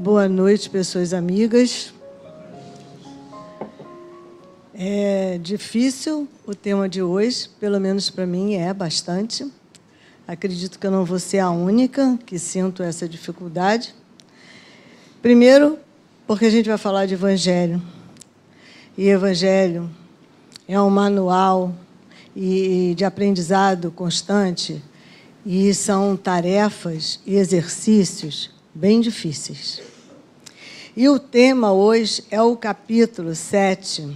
Boa noite, pessoas amigas. É difícil o tema de hoje, pelo menos para mim é bastante. Acredito que eu não vou ser a única que sinto essa dificuldade. Primeiro, porque a gente vai falar de Evangelho. E Evangelho é um manual de aprendizado constante e são tarefas e exercícios bem difíceis. E o tema hoje é o capítulo 7,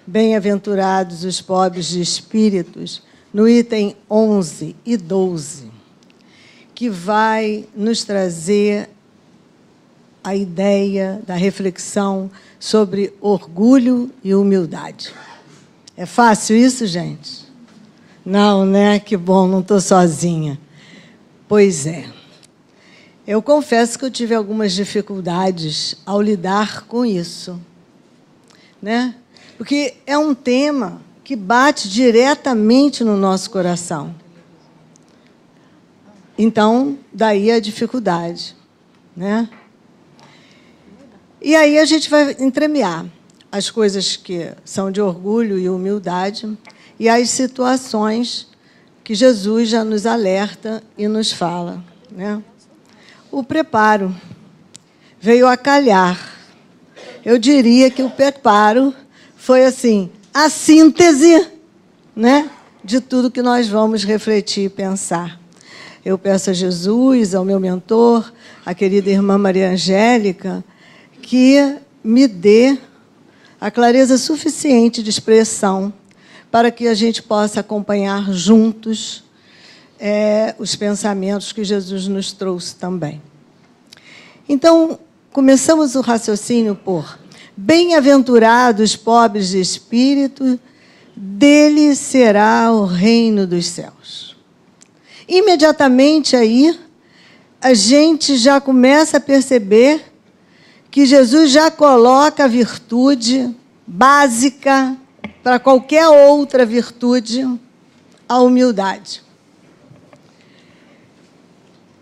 Bem-aventurados os pobres de espíritos, no item 11 e 12, que vai nos trazer a ideia da reflexão sobre orgulho e humildade. É fácil isso, gente? Não, né? Que bom, não estou sozinha. Pois é. Eu confesso que eu tive algumas dificuldades ao lidar com isso, né? Porque é um tema que bate diretamente no nosso coração. Então, daí a dificuldade, né? E aí a gente vai entremear as coisas que são de orgulho e humildade e as situações que Jesus já nos alerta e nos fala, né? O preparo veio a calhar. Eu diria que o preparo foi assim, a síntese, né, de tudo que nós vamos refletir e pensar. Eu peço a Jesus, ao meu mentor, a querida irmã Maria Angélica, que me dê a clareza suficiente de expressão para que a gente possa acompanhar juntos os pensamentos que Jesus nos trouxe também. Então, começamos o raciocínio por bem-aventurados pobres de espírito, dele será o reino dos céus. Imediatamente aí, a gente já começa a perceber que Jesus já coloca a virtude básica para qualquer outra virtude, a humildade.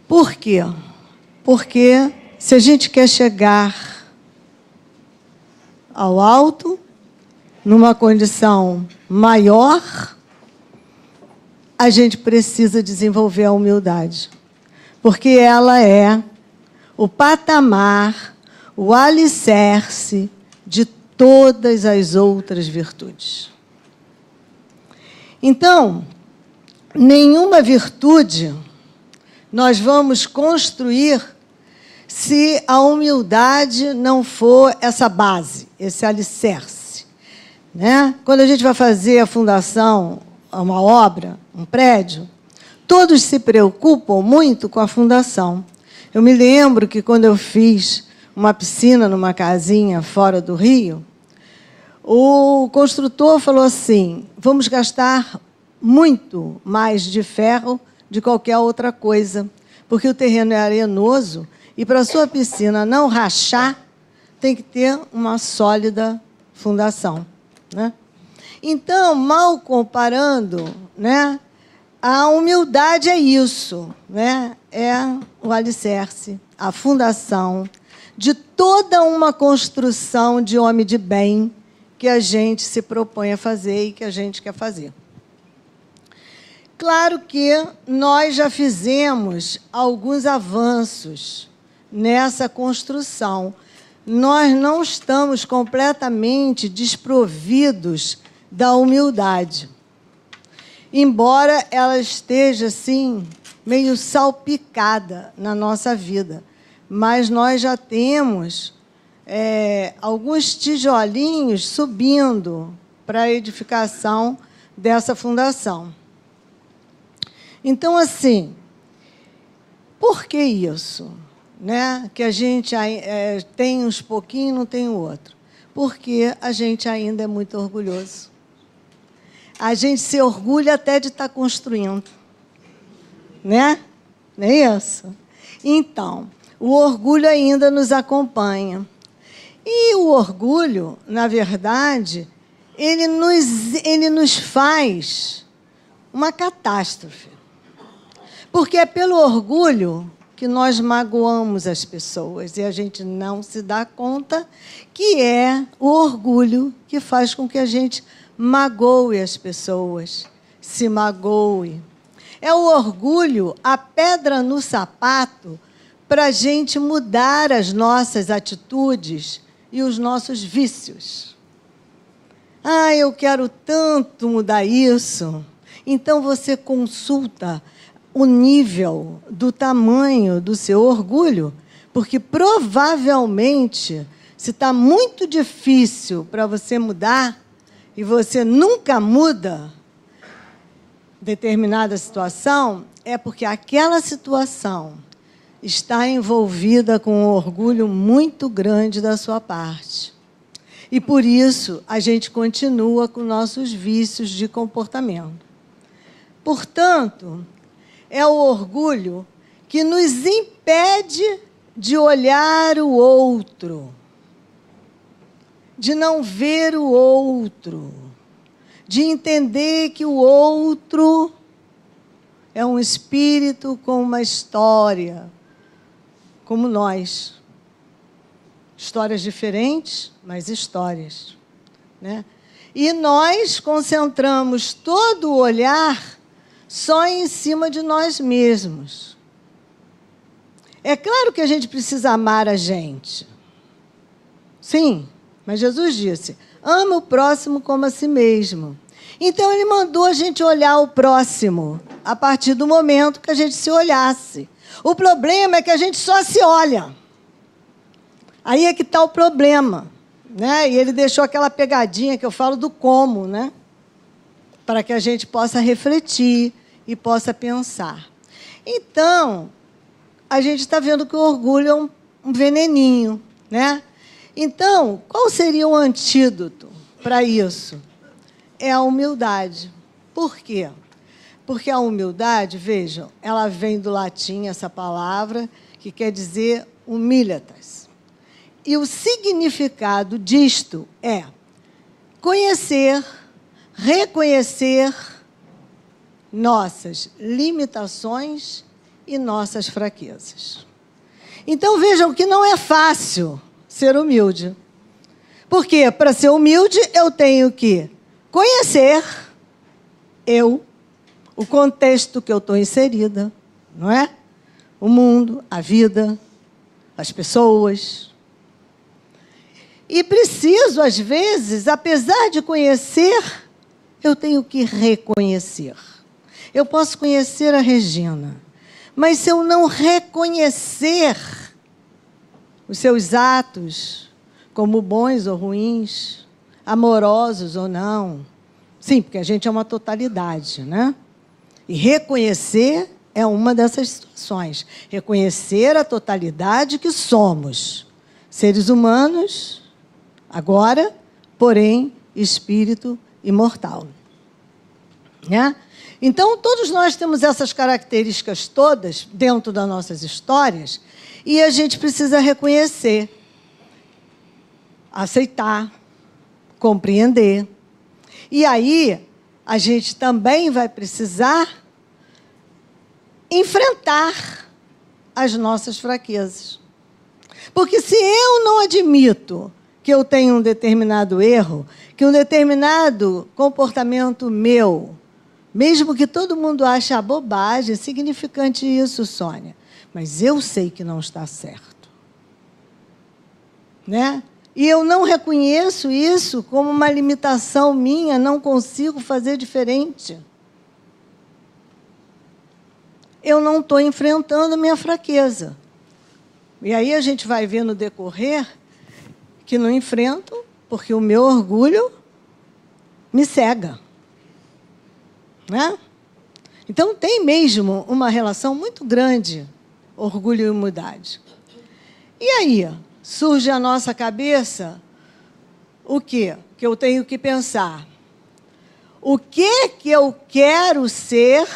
Por quê? Porque se a gente quer chegar ao alto, numa condição maior, a gente precisa desenvolver a humildade. Porque ela é o patamar, o alicerce de todas as outras virtudes. Então, nenhuma virtude nós vamos construir se a humildade não for essa base, esse alicerce, né? Quando a gente vai fazer a fundação, uma obra, um prédio, todos se preocupam muito com a fundação. Eu me lembro que quando eu fiz uma piscina numa casinha fora do Rio, o construtor falou assim, vamos gastar muito mais de ferro de qualquer outra coisa, porque o terreno é arenoso e para a sua piscina não rachar, tem que ter uma sólida fundação, né? Então, mal comparando, né, a humildade é isso, né? É o alicerce, a fundação de toda uma construção de homem de bem que a gente se propõe a fazer e que a gente quer fazer. Claro que nós já fizemos alguns avanços nessa construção. Nós não estamos completamente desprovidos da humildade, embora ela esteja, assim, meio salpicada na nossa vida. Mas nós já temos alguns tijolinhos subindo para a edificação dessa fundação. Então, assim, por que isso? Né? Que a gente tem uns pouquinhos e não tem o outro. Porque a gente ainda é muito orgulhoso. A gente se orgulha até de estar construindo. Né? Não é isso? Então, o orgulho ainda nos acompanha. E o orgulho, na verdade, ele nos faz uma catástrofe. Porque é pelo orgulho que nós magoamos as pessoas e a gente não se dá conta que é o orgulho que faz com que a gente magoe as pessoas, se magoe. É o orgulho, a pedra no sapato, para a gente mudar as nossas atitudes e os nossos vícios. Ah, eu quero tanto mudar isso. Então você consulta o nível do tamanho do seu orgulho, porque provavelmente, se está muito difícil para você mudar, e você nunca muda determinada situação, é porque aquela situação está envolvida com um orgulho muito grande da sua parte. E, por isso, a gente continua com nossos vícios de comportamento. Portanto, é o orgulho que nos impede de olhar o outro, de não ver o outro, de entender que o outro é um espírito com uma história, como nós. Histórias diferentes, mas histórias, né? E nós concentramos todo o olhar só em cima de nós mesmos. É claro que a gente precisa amar a gente. Sim, mas Jesus disse, ama o próximo como a si mesmo. Então, ele mandou a gente olhar o próximo a partir do momento que a gente se olhasse. O problema é que a gente só se olha. Aí é que está o problema, né? E ele deixou aquela pegadinha que eu falo do como, né? Para que a gente possa refletir e possa pensar. Então, a gente está vendo que o orgulho é um veneninho, né? Então, qual seria o antídoto para isso? É a humildade. Por quê? Porque a humildade, vejam, ela vem do latim, essa palavra, que quer dizer humilitas. E o significado disto é conhecer, reconhecer nossas limitações e nossas fraquezas. Então, vejam que não é fácil ser humilde. Porque, para ser humilde, eu tenho que conhecer o contexto que eu estou inserida, não é? O mundo, a vida, as pessoas. E preciso, às vezes, apesar de conhecer, eu tenho que reconhecer. Eu posso conhecer a Regina, mas se eu não reconhecer os seus atos, como bons ou ruins, amorosos ou não, sim, porque a gente é uma totalidade, né? E reconhecer é uma dessas situações. Reconhecer a totalidade que somos. Seres humanos, agora, porém, espírito imortal. Né? Então, todos nós temos essas características todas dentro das nossas histórias e a gente precisa reconhecer, aceitar, compreender. E aí, a gente também vai precisar enfrentar as nossas fraquezas. Porque se eu não admito que eu tenho um determinado erro, que um determinado comportamento meu, mesmo que todo mundo ache a bobagem, é significante isso, Sônia, mas eu sei que não está certo. Né? E eu não reconheço isso como uma limitação minha, não consigo fazer diferente. Eu não estou enfrentando a minha fraqueza. E aí a gente vai ver no decorrer que não enfrento, porque o meu orgulho me cega. Né? Então, tem mesmo uma relação muito grande, orgulho e humildade. E aí, surge à nossa cabeça o quê? Que eu tenho que pensar. O que eu quero ser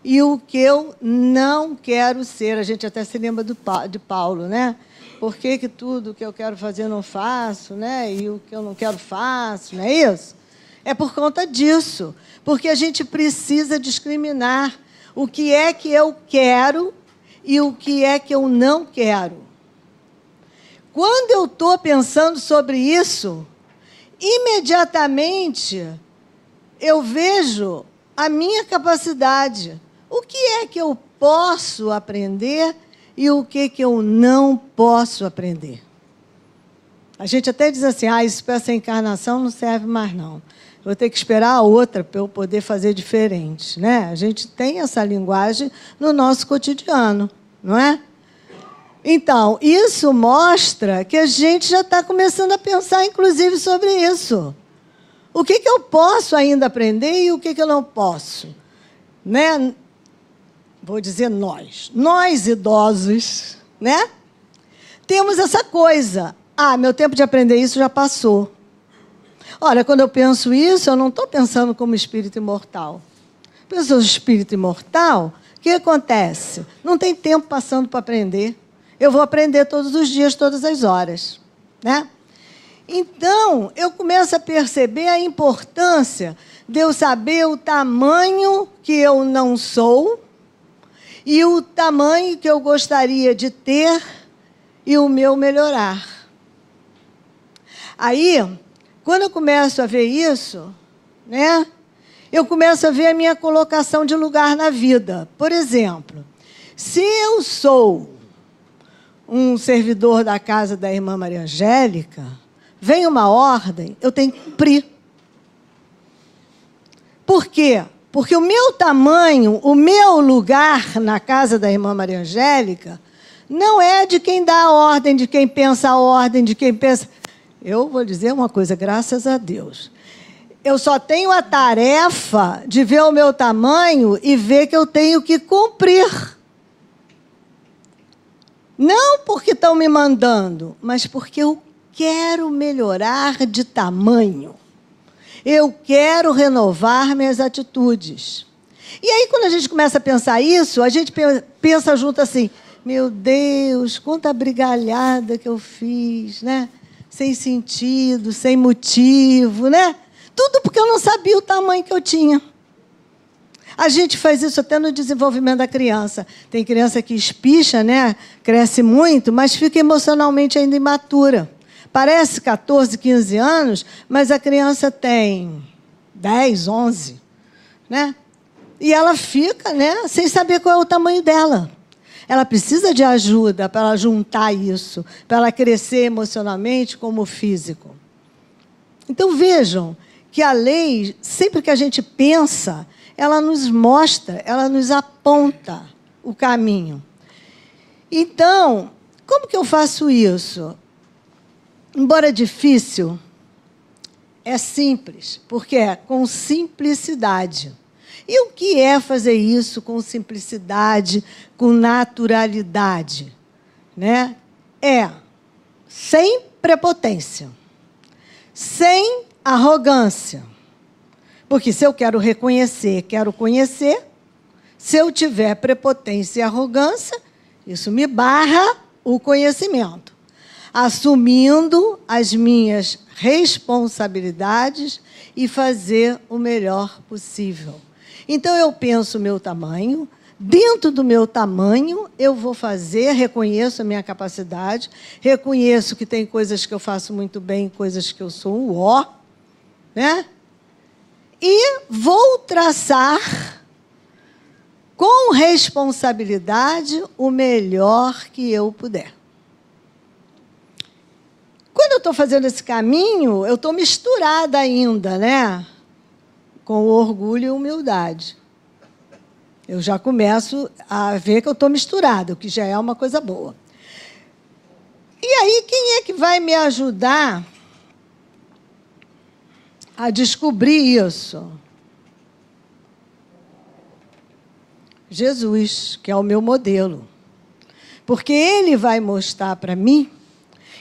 e o que eu não quero ser. A gente até se lembra de Paulo, né? Por que tudo que eu quero fazer eu não faço, né? E o que eu não quero faço, não é isso? É por conta disso. Porque a gente precisa discriminar o que é que eu quero e o que é que eu não quero. Quando eu estou pensando sobre isso, imediatamente eu vejo a minha capacidade. O que é que eu posso aprender e o que é que eu não posso aprender? A gente até diz assim, isso para essa encarnação não serve mais não. Vou ter que esperar a outra para eu poder fazer diferente, né? A gente tem essa linguagem no nosso cotidiano, não é? Então, isso mostra que a gente já está começando a pensar, inclusive, sobre isso. O que eu posso ainda aprender e o que eu não posso? Né? Vou dizer nós idosos, né? Temos essa coisa. Meu tempo de aprender isso já passou. Olha, quando eu penso isso, eu não estou pensando como espírito imortal. Penso no espírito imortal, o que acontece? Não tem tempo passando para aprender. Eu vou aprender todos os dias, todas as horas, né? Então, eu começo a perceber a importância de eu saber o tamanho que eu não sou e o tamanho que eu gostaria de ter e o meu melhorar. Aí, quando eu começo a ver isso, né, eu começo a ver a minha colocação de lugar na vida. Por exemplo, se eu sou um servidor da casa da irmã Maria Angélica, vem uma ordem, eu tenho que cumprir. Por quê? Porque o meu tamanho, o meu lugar na casa da irmã Maria Angélica, não é de quem dá a ordem, de quem pensa a ordem, de quem pensa... Eu vou dizer uma coisa, graças a Deus. Eu só tenho a tarefa de ver o meu tamanho e ver que eu tenho que cumprir. Não porque estão me mandando, mas porque eu quero melhorar de tamanho. Eu quero renovar minhas atitudes. E aí, quando a gente começa a pensar isso, a gente pensa junto assim, meu Deus, quanta brigalhada que eu fiz, né? Sem sentido, sem motivo, né? Tudo porque eu não sabia o tamanho que eu tinha. A gente faz isso até no desenvolvimento da criança. Tem criança que espicha, né? Cresce muito, mas fica emocionalmente ainda imatura. Parece 14, 15 anos, mas a criança tem 10, 11, né? E ela fica, né, sem saber qual é o tamanho dela. Ela precisa de ajuda para ela juntar isso, para ela crescer emocionalmente como físico. Então, vejam que a lei, sempre que a gente pensa, ela nos mostra, ela nos aponta o caminho. Então, como que eu faço isso? Embora difícil, é simples, porque é com simplicidade. E o que é fazer isso com simplicidade, com naturalidade? Né? É sem prepotência, sem arrogância. Porque se eu quero reconhecer, quero conhecer, se eu tiver prepotência e arrogância, isso me barra o conhecimento, assumindo as minhas responsabilidades e fazer o melhor possível. Então, eu penso o meu tamanho, dentro do meu tamanho, eu vou fazer, reconheço a minha capacidade, reconheço que tem coisas que eu faço muito bem, coisas que eu sou um ó, né? E vou traçar, com responsabilidade, o melhor que eu puder. Quando eu estou fazendo esse caminho, eu estou misturada ainda, né? Com orgulho e humildade. Eu já começo a ver que eu estou misturada, o que já é uma coisa boa. E aí, quem é que vai me ajudar a descobrir isso? Jesus, que é o meu modelo. Porque ele vai mostrar para mim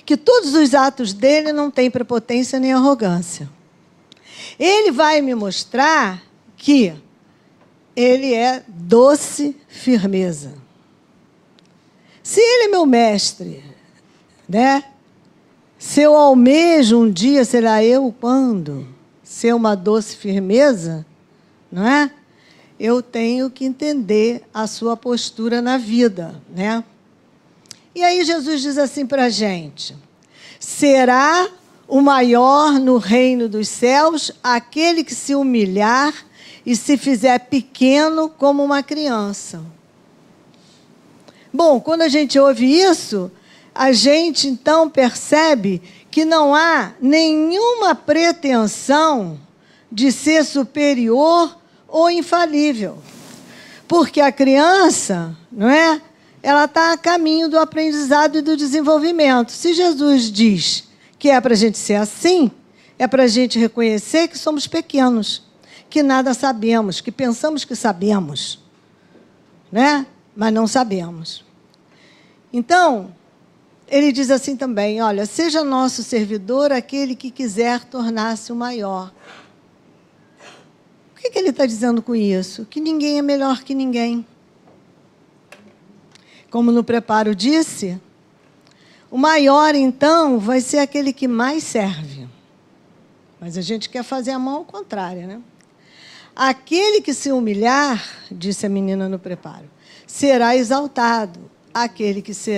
que todos os atos dele não têm prepotência nem arrogância. Ele vai me mostrar que ele é doce firmeza. Se ele é meu mestre, né? Se eu almejo um dia, será eu quando? Ser uma doce firmeza, não é? eu tenho que entender a sua postura na vida, né? E aí Jesus diz assim para a gente: será o maior no reino dos céus aquele que se humilhar e se fizer pequeno como uma criança. Bom, quando a gente ouve isso, a gente então percebe que não há nenhuma pretensão de ser superior ou infalível. Porque a criança, não é? Ela está a caminho do aprendizado e do desenvolvimento. Se Jesus diz que é para a gente ser assim, é para a gente reconhecer que somos pequenos, que nada sabemos, que pensamos que sabemos, né? Mas não sabemos. Então, ele diz assim também: olha, seja nosso servidor aquele que quiser tornar-se o maior. O que ele está dizendo com isso? Que ninguém é melhor que ninguém. Como no preparo disse, o maior, então, vai ser aquele que mais serve. Mas a gente quer fazer a mão ao contrário, né? Aquele que se humilhar, disse a menina no preparo, será exaltado. Aquele que se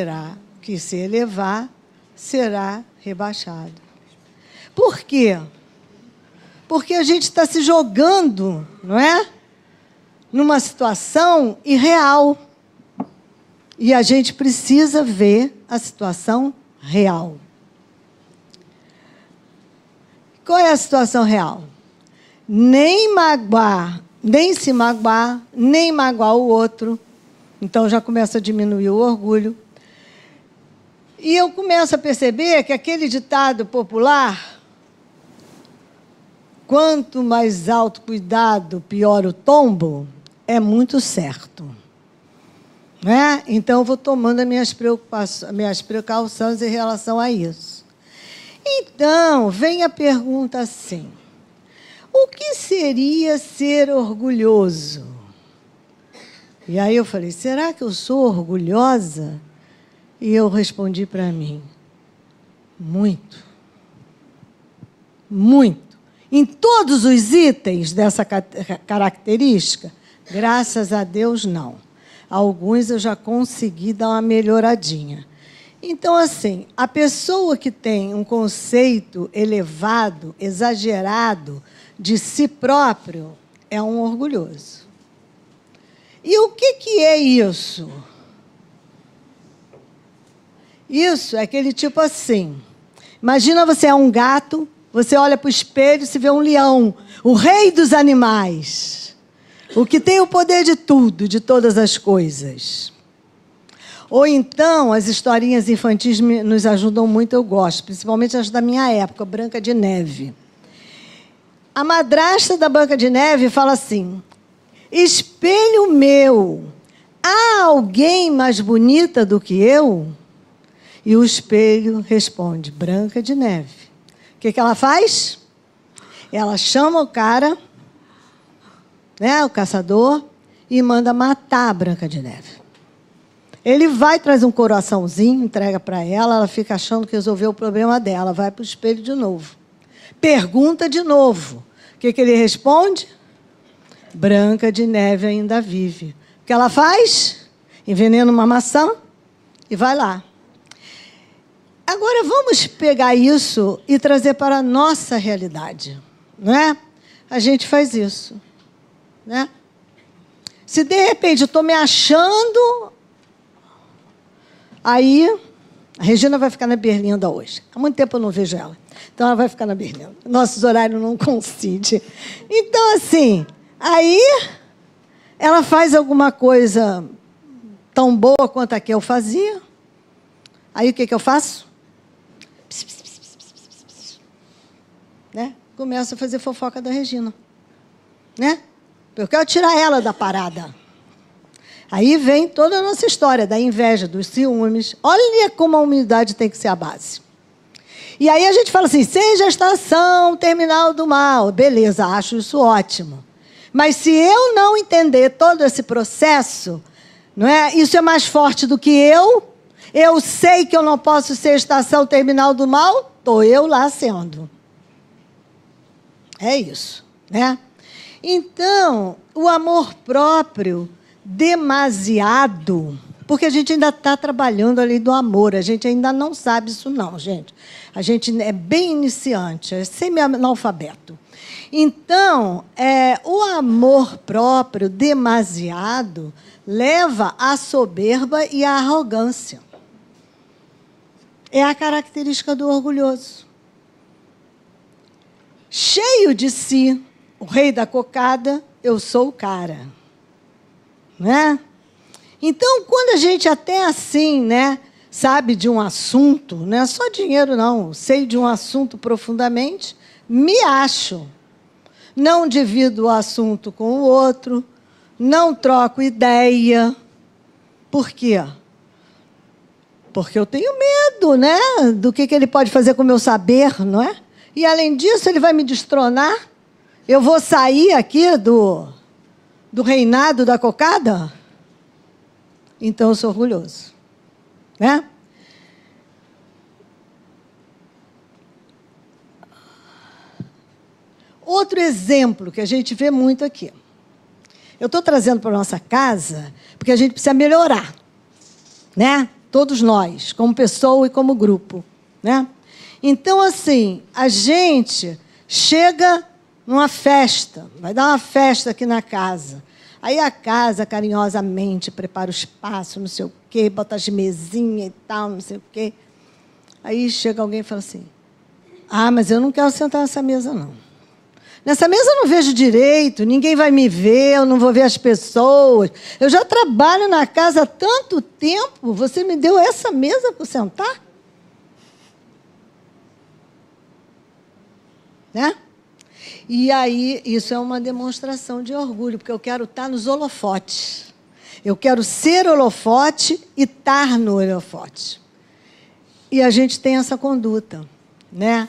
elevar, será rebaixado. Por quê? Porque a gente está se jogando, não é? Numa situação irreal. E a gente precisa ver a situação real. Qual é a situação real? Nem se magoar, nem magoar o outro. Então já começa a diminuir o orgulho. E eu começo a perceber que aquele ditado popular, quanto mais alto cuidado, pior o tombo, é muito certo. Né? Então, eu vou tomando as minhas precauções em relação a isso. Então, vem a pergunta assim: o que seria ser orgulhoso? E aí eu falei: será que eu sou orgulhosa? E eu respondi para mim: muito. Muito. Em todos os itens dessa característica, graças a Deus, não. Alguns eu já consegui dar uma melhoradinha. Então, assim, a pessoa que tem um conceito elevado, exagerado de si próprio, é um orgulhoso. E o que é isso? Isso é aquele tipo assim. Imagina, você é um gato, você olha para o espelho e se vê um leão, o rei dos animais. O que tem o poder de tudo, de todas as coisas. Ou então, as historinhas infantis nos ajudam muito, eu gosto, principalmente as da minha época, Branca de Neve. A madrasta da Branca de Neve fala assim: espelho meu, há alguém mais bonita do que eu? E o espelho responde: Branca de Neve. O que ela faz? Ela chama o cara, né, o caçador, e manda matar a Branca de Neve. Ele vai, traz um coraçãozinho, entrega para ela, ela fica achando que resolveu o problema dela, vai para o espelho de novo. Pergunta de novo. O que ele responde? Branca de Neve ainda vive. O que ela faz? Envenena uma maçã e vai lá. Agora, vamos pegar isso e trazer para a nossa realidade, não é? A gente faz isso. Né? Se de repente eu estou me achando, aí a Regina vai ficar na Berlinda hoje. Há muito tempo eu não vejo ela. Então ela vai ficar na Berlinda. Nossos horários não coincidem. Então, assim, aí ela faz alguma coisa tão boa quanto a que eu fazia. Aí o que eu faço? Né? Começo a fazer fofoca da Regina. Né? Eu quero tirar ela da parada. Aí vem toda a nossa história da inveja, dos ciúmes. Olha como a humildade tem que ser a base. E aí a gente fala assim: seja a estação terminal do mal. Beleza, acho isso ótimo. Mas se eu não entender todo esse processo, não é? Isso é mais forte do que eu sei que eu não posso ser a estação terminal do mal, estou eu lá sendo. É isso, né? Então, o amor próprio demasiado, porque a gente ainda está trabalhando a lei do amor, a gente ainda não sabe isso não, gente. A gente é bem iniciante, é semi-analfabeto. Então, o amor próprio demasiado leva à soberba e à arrogância. É a característica do orgulhoso. Cheio de si, o rei da cocada, eu sou o cara. Né? Então, quando a gente até assim, né, sabe de um assunto, não é só dinheiro não, sei de um assunto profundamente, me acho. Não divido o assunto com o outro, não troco ideia. Por quê? Porque eu tenho medo, né, do que ele pode fazer com o meu saber, não é? E, além disso, ele vai me destronar? Eu vou sair aqui do reinado da cocada? Então, eu sou orgulhoso. Né? Outro exemplo que a gente vê muito aqui. Eu estou trazendo para a nossa casa porque a gente precisa melhorar. Né? Todos nós, como pessoa e como grupo. Né? Então, assim, a gente chega numa festa, vai dar uma festa aqui na casa. Aí a casa, carinhosamente, prepara o espaço, não sei o quê, bota as mesinhas e tal, não sei o quê. Aí chega alguém e fala assim, mas eu não quero sentar nessa mesa, não. Nessa mesa eu não vejo direito, ninguém vai me ver, eu não vou ver as pessoas. Eu já trabalho na casa há tanto tempo, você me deu essa mesa para sentar? Né? E aí, isso é uma demonstração de orgulho, porque eu quero estar nos holofotes. Eu quero ser holofote e estar no holofote. E a gente tem essa conduta, né?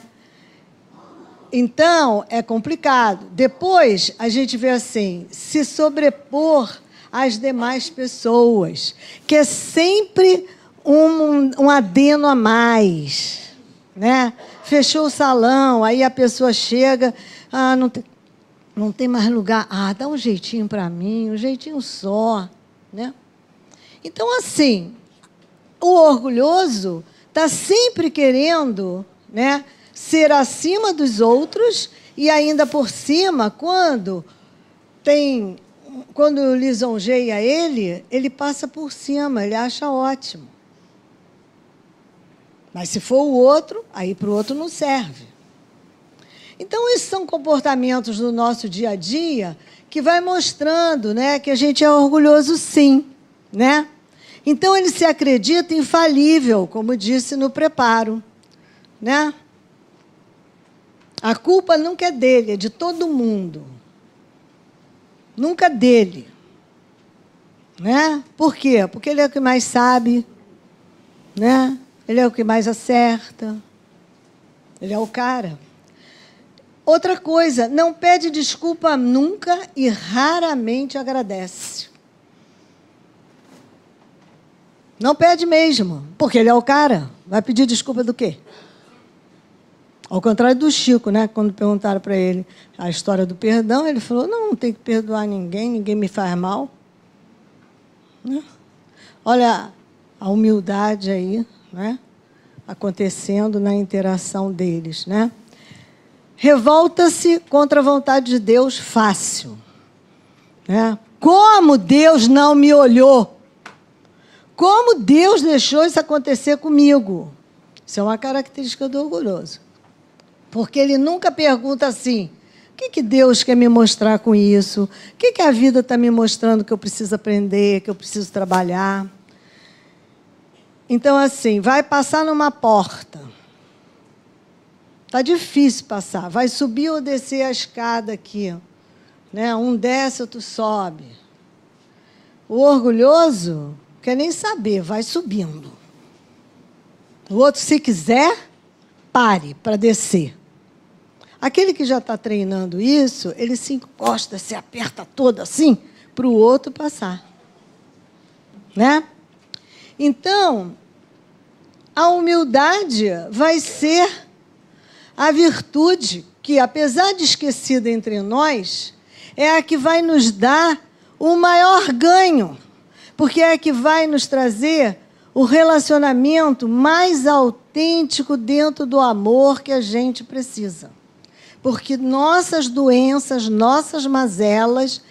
Então, é complicado. Depois, a gente vê assim, se sobrepor às demais pessoas, que é sempre um adeno a mais, né? Fechou o salão, aí a pessoa chega, não tem mais lugar. Dá um jeitinho para mim, um jeitinho só. Né? Então, assim, o orgulhoso está sempre querendo, né, ser acima dos outros e ainda por cima, quando lisonjeia ele passa por cima, ele acha ótimo. Mas, se for o outro, aí para o outro não serve. Então, esses são comportamentos do nosso dia a dia que vai mostrando, né, que a gente é orgulhoso, sim. Né? Então, ele se acredita infalível, como disse no preparo. Né? A culpa nunca é dele, é de todo mundo. Nunca dele. Né? Por quê? Porque ele é o que mais sabe, né? Ele é o que mais acerta. Ele é o cara. Outra coisa, não pede desculpa nunca e raramente agradece. Não pede mesmo, porque ele é o cara. Vai pedir desculpa do quê? Ao contrário do Chico, né? Quando perguntaram para ele a história do perdão, ele falou, não tem que perdoar ninguém, ninguém me faz mal. Né? Olha a humildade aí, né? Acontecendo na interação deles. Né? Revolta-se contra a vontade de Deus fácil. Né? Como Deus não me olhou? Como Deus deixou isso acontecer comigo? Isso é uma característica do orgulhoso. Porque ele nunca pergunta assim, o que Deus quer me mostrar com isso? O que a vida está me mostrando que eu preciso aprender, que eu preciso trabalhar? Então, assim, vai passar numa porta. Está difícil passar. Vai subir ou descer a escada aqui. Né? Um desce, outro sobe. O orgulhoso quer nem saber, vai subindo. O outro, se quiser, pare para descer. Aquele que já está treinando isso, ele se encosta, se aperta todo assim, para o outro passar. Né? Então, a humildade vai ser a virtude que, apesar de esquecida entre nós, é a que vai nos dar o maior ganho, porque é a que vai nos trazer o relacionamento mais autêntico dentro do amor que a gente precisa. Porque nossas doenças, nossas mazelas,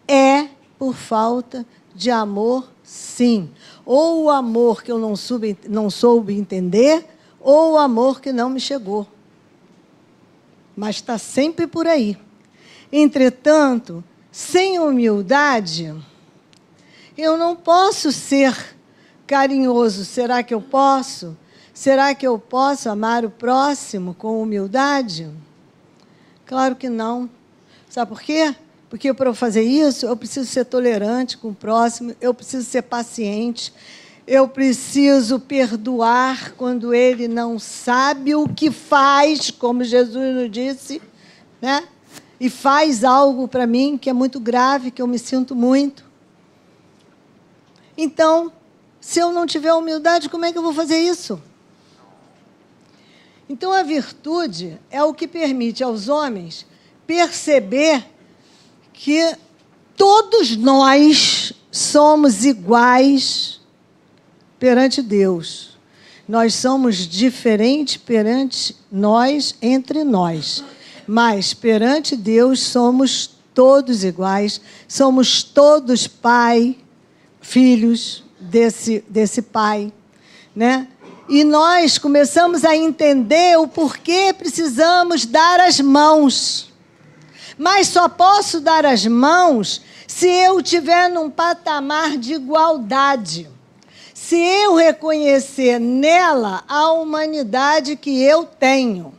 é por falta de amor, sim. Ou o amor que eu não soube entender, ou o amor que não me chegou. Mas está sempre por aí. Entretanto, sem humildade, eu não posso ser carinhoso. Será que eu posso? Será que eu posso amar o próximo com humildade? Claro que não. Sabe por quê? Porque para eu fazer isso, eu preciso ser tolerante com o próximo, eu preciso ser paciente, eu preciso perdoar quando ele não sabe o que faz, como Jesus nos disse, né? E faz algo para mim que é muito grave, que eu me sinto muito. Então, se eu não tiver humildade, como é que eu vou fazer isso? Então, a virtude é o que permite aos homens perceber que todos nós somos iguais perante Deus. Nós somos diferentes perante nós, entre nós. Mas, perante Deus, somos todos iguais. Somos todos filhos desse Pai, né? E nós começamos a entender o porquê precisamos dar as mãos. Mas só posso dar as mãos se eu estiver num patamar de igualdade. Se eu reconhecer nela a humanidade que eu tenho.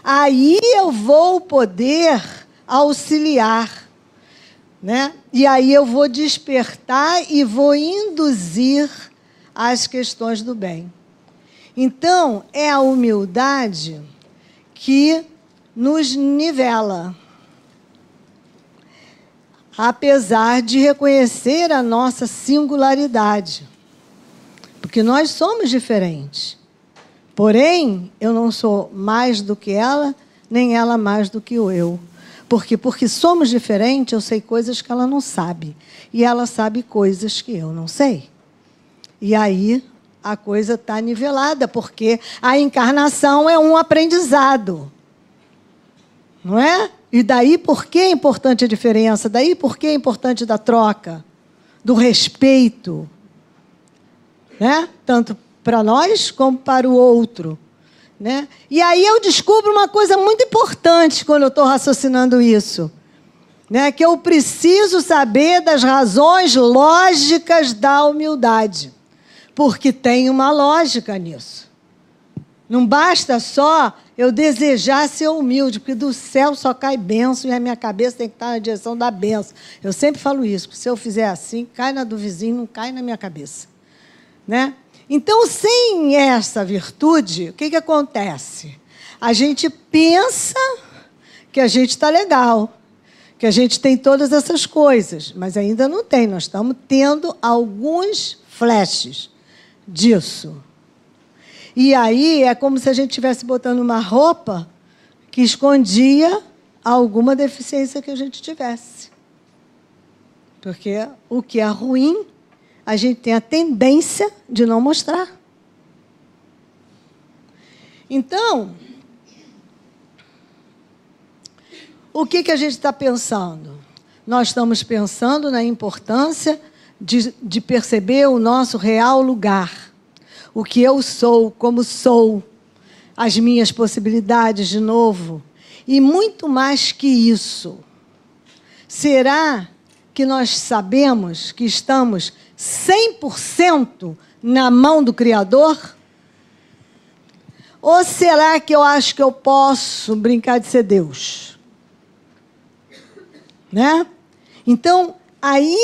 Aí eu vou poder auxiliar, né? E aí eu vou despertar e vou induzir as questões do bem. Então, é a humildade que nos nivela, apesar de reconhecer a nossa singularidade, porque nós somos diferentes. Porém, eu não sou mais do que ela, nem ela mais do que eu. Porque somos diferentes, eu sei coisas que ela não sabe. E ela sabe coisas que eu não sei. E aí a coisa está nivelada, porque a encarnação é um aprendizado. Não é? E daí por que é importante a diferença? Daí por que é importante da troca, do respeito, né? Tanto para nós como para o outro, né? E aí eu descubro uma coisa muito importante quando eu estou raciocinando isso, né? Que eu preciso saber das razões lógicas da humildade, porque tem uma lógica nisso. Não basta só eu desejar ser humilde, porque do céu só cai bênção e a minha cabeça tem que estar na direção da bênção. Eu sempre falo isso, porque se eu fizer assim, cai na do vizinho, não cai na minha cabeça, né? Então, sem essa virtude, o que acontece? A gente pensa que a gente está legal, que a gente tem todas essas coisas, mas ainda não tem. Nós estamos tendo alguns flashes disso. E aí é como se a gente estivesse botando uma roupa que escondia alguma deficiência que a gente tivesse. Porque o que é ruim, a gente tem a tendência de não mostrar. Então, o que a gente está pensando? Nós estamos pensando na importância de perceber o nosso real lugar. O que eu sou, como sou, as minhas possibilidades de novo. E muito mais que isso. Será que nós sabemos que estamos 100% na mão do Criador? Ou será que eu acho que eu posso brincar de ser Deus? Né? Então, aí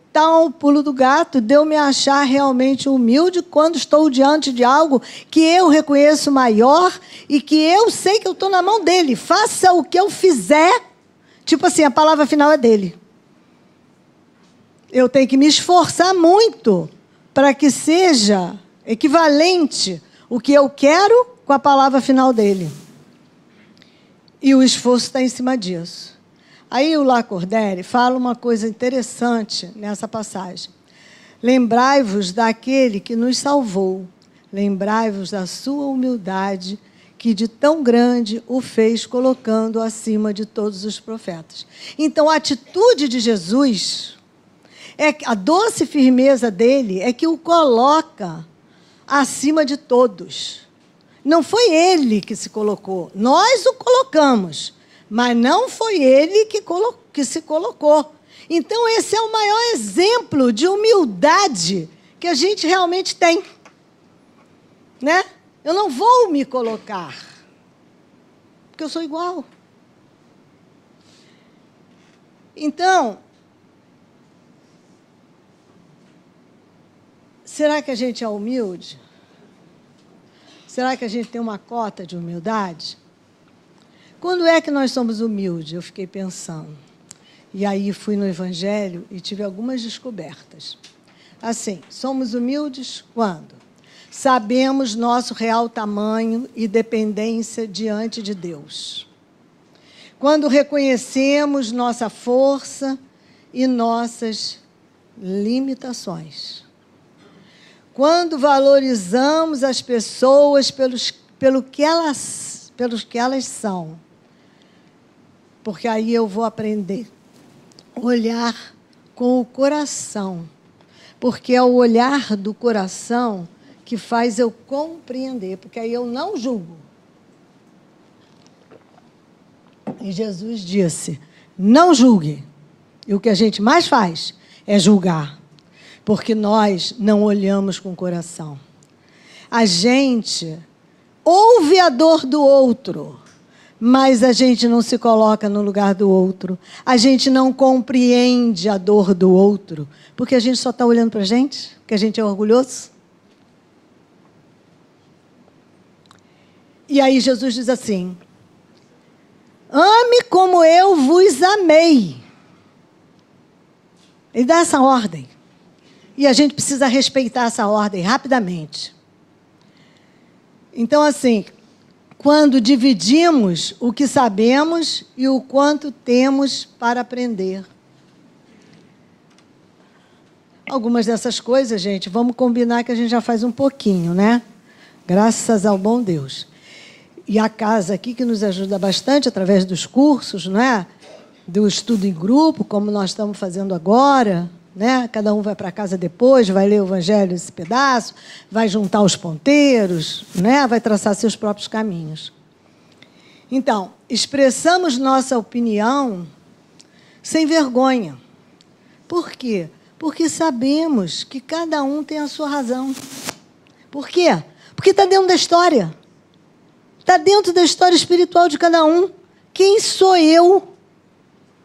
está o pulo do gato de eu me achar realmente humilde quando estou diante de algo que eu reconheço maior e que eu sei que eu estou na mão dele. Faça o que eu fizer. Tipo assim, a palavra final é dele. Eu tenho que me esforçar muito para que seja equivalente o que eu quero com a palavra final dele. E o esforço está em cima disso. Aí o Lacordaire fala uma coisa interessante nessa passagem. Lembrai-vos daquele que nos salvou. Lembrai-vos da sua humildade, que de tão grande o fez colocando acima de todos os profetas. Então, a atitude de Jesus, a doce firmeza dele, é que o coloca acima de todos. Não foi ele que se colocou, nós o colocamos, mas não foi ele que se colocou. Então, esse é o maior exemplo de humildade que a gente realmente tem. Né? Eu não vou me colocar, porque eu sou igual. Então, será que a gente é humilde? Será que a gente tem uma cota de humildade? Quando é que nós somos humildes? Eu fiquei pensando. E aí fui no Evangelho e tive algumas descobertas. Assim, somos humildes quando sabemos nosso real tamanho e dependência diante de Deus. Quando reconhecemos nossa força e nossas limitações. Quando valorizamos as pessoas pelos que elas são. Porque aí eu vou aprender a olhar com o coração. Porque é o olhar do coração que faz eu compreender, porque aí eu não julgo. E Jesus disse, não julgue. E o que a gente mais faz é julgar, porque nós não olhamos com o coração. A gente ouve a dor do outro, mas a gente não se coloca no lugar do outro. A gente não compreende a dor do outro, porque a gente só está olhando para a gente, porque a gente é orgulhoso. E aí Jesus diz assim, ame como eu vos amei. Ele dá essa ordem. E a gente precisa respeitar essa ordem rapidamente. Então, assim, quando dividimos o que sabemos e o quanto temos para aprender. Algumas dessas coisas, gente, vamos combinar que a gente já faz um pouquinho, né? Graças ao bom Deus. E a casa aqui, que nos ajuda bastante através dos cursos, né? Do estudo em grupo, como nós estamos fazendo agora, né? Cada um vai para casa depois, vai ler o Evangelho esse pedaço, vai juntar os ponteiros, né? Vai traçar seus próprios caminhos. Então, expressamos nossa opinião sem vergonha. Por quê? Porque sabemos que cada um tem a sua razão. Por quê? Porque está dentro da história. Está dentro da história espiritual de cada um. Quem sou eu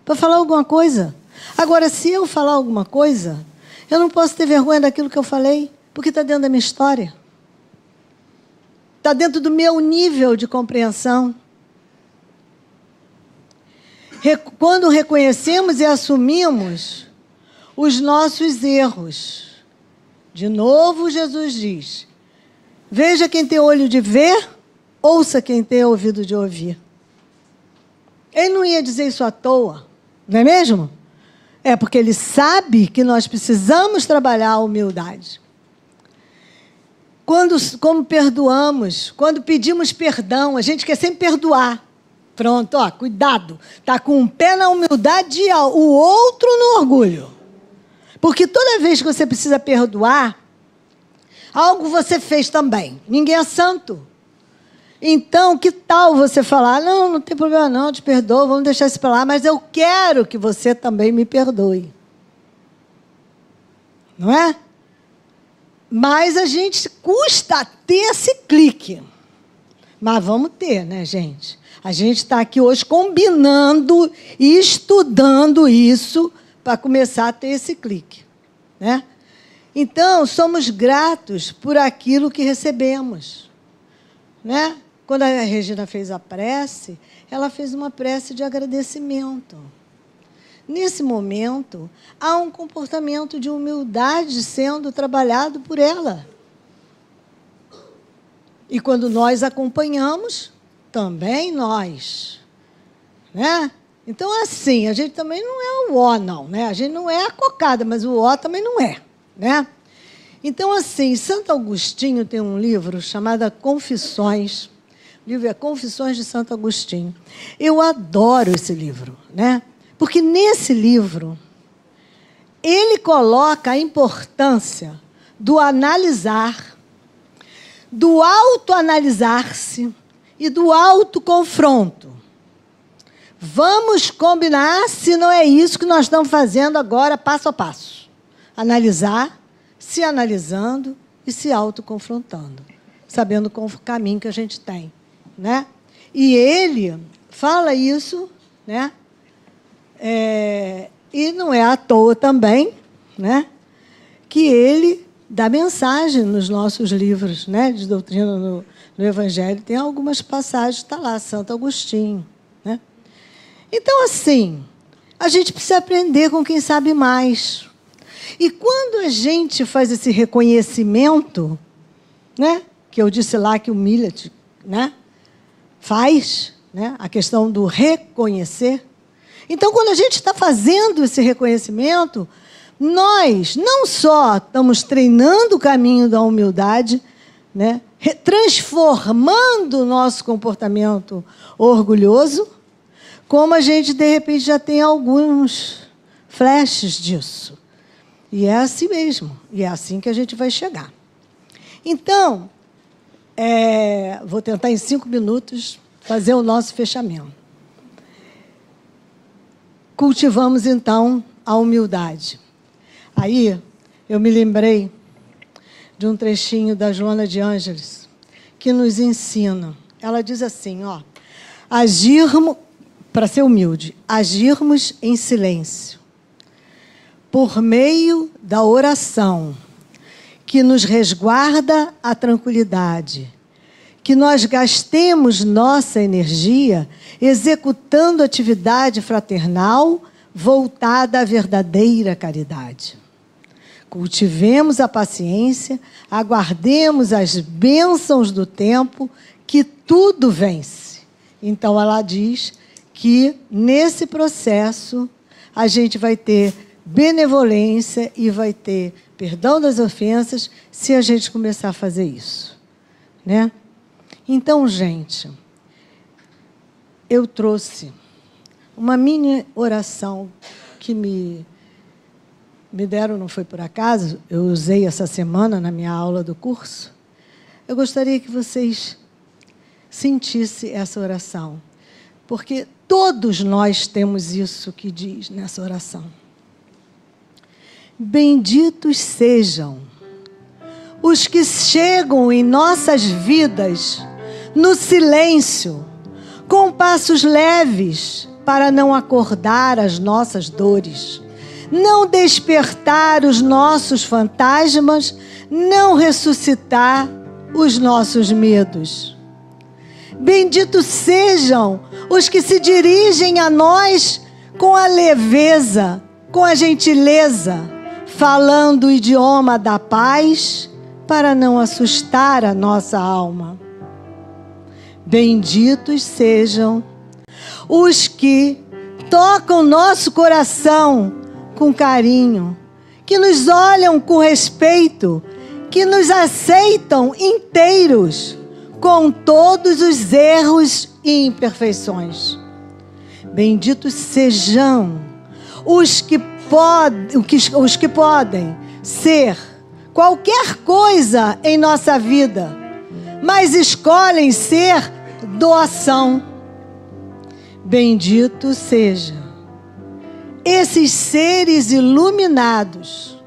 para falar alguma coisa? Agora, se eu falar alguma coisa, eu não posso ter vergonha daquilo que eu falei, porque está dentro da minha história. Está dentro do meu nível de compreensão. Quando reconhecemos e assumimos os nossos erros. De novo, Jesus diz, veja quem tem olho de ver, ouça quem tem ouvido de ouvir. Ele não ia dizer isso à toa, não é mesmo? É porque ele sabe que nós precisamos trabalhar a humildade. Como perdoamos, quando pedimos perdão, a gente quer sempre perdoar. Pronto, ó, cuidado. Está com um pé na humildade e o outro no orgulho. Porque toda vez que você precisa perdoar, algo você fez também. Ninguém é santo. Então, que tal você falar, não tem problema não, te perdoo, vamos deixar isso para lá, mas eu quero que você também me perdoe. Não é? Mas a gente custa ter esse clique. Mas vamos ter, né, gente? A gente está aqui hoje combinando e estudando isso para começar a ter esse clique. Né? Então, somos gratos por aquilo que recebemos. Né? Quando a Regina fez a prece, ela fez uma prece de agradecimento. Nesse momento, há um comportamento de humildade sendo trabalhado por ela. E quando nós acompanhamos, também nós. Né? Então, assim, a gente também não é o ó, não, né? A gente não é a cocada, mas o ó também não é, né? Então, assim, Santo Agostinho tem um livro chamado Confissões. O livro é Confissões de Santo Agostinho. Eu adoro esse livro, né? Porque nesse livro ele coloca a importância do analisar, do autoanalisar-se e do autoconfronto. Vamos combinar se não é isso que nós estamos fazendo agora, passo a passo. Analisar, se analisando e se autoconfrontando, sabendo qual o caminho que a gente tem, né? E ele fala isso, né? E não é à toa também, né? Que ele dá mensagem nos nossos livros, né? De doutrina no Evangelho. Tem algumas passagens, está lá, Santo Agostinho, né? Então, assim, a gente precisa aprender com quem sabe mais. E quando a gente faz esse reconhecimento, né, que eu disse lá que o Millet, né, faz, né, a questão do reconhecer. Então, quando a gente está fazendo esse reconhecimento, nós não só estamos treinando o caminho da humildade, né, transformando o nosso comportamento orgulhoso, como a gente, de repente, já tem alguns flashes disso. E é assim mesmo. E é assim que a gente vai chegar. Então, vou tentar, em 5 minutos, fazer o nosso fechamento. Cultivamos, então, a humildade. Aí, eu me lembrei de um trechinho da Joana de Ângeles, que nos ensina. Ela diz assim, ó, agirmos... Para ser humilde, agirmos em silêncio, por meio da oração, que nos resguarda a tranquilidade, que nós gastemos nossa energia executando atividade fraternal voltada à verdadeira caridade. Cultivemos a paciência, aguardemos as bênçãos do tempo, que tudo vence. Então, ela diz que, nesse processo, a gente vai ter benevolência e vai ter perdão das ofensas se a gente começar a fazer isso, né? Então, gente, eu trouxe uma mini oração que me deram, não foi por acaso, eu usei essa semana na minha aula do curso. Eu gostaria que vocês sentissem essa oração, porque todos nós temos isso que diz nessa oração. Benditos sejam os que chegam em nossas vidas no silêncio, com passos leves, para não acordar as nossas dores, não despertar os nossos fantasmas, não ressuscitar os nossos medos. Benditos sejam os que se dirigem a nós com a leveza, com a gentileza, falando o idioma da paz, para não assustar a nossa alma. Benditos sejam os que tocam nosso coração com carinho, que nos olham com respeito, que nos aceitam inteiros, com todos os erros e imperfeições. Benditos sejam os que podem ser qualquer coisa em nossa vida, mas escolhem ser doação. Bendito seja esses seres iluminados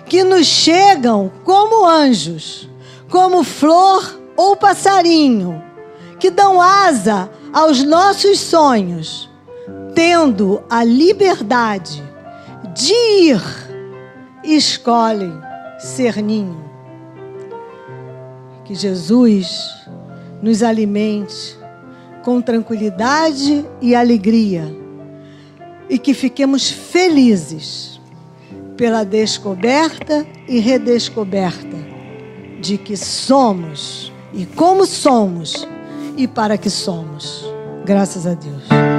que nos chegam como anjos, como flor ou passarinho, que dão asa aos nossos sonhos, tendo a liberdade de ir, escolhem ser ninho. Que Jesus nos alimente com tranquilidade e alegria, e que fiquemos felizes pela descoberta e redescoberta de que somos e como somos e para que somos. Graças a Deus.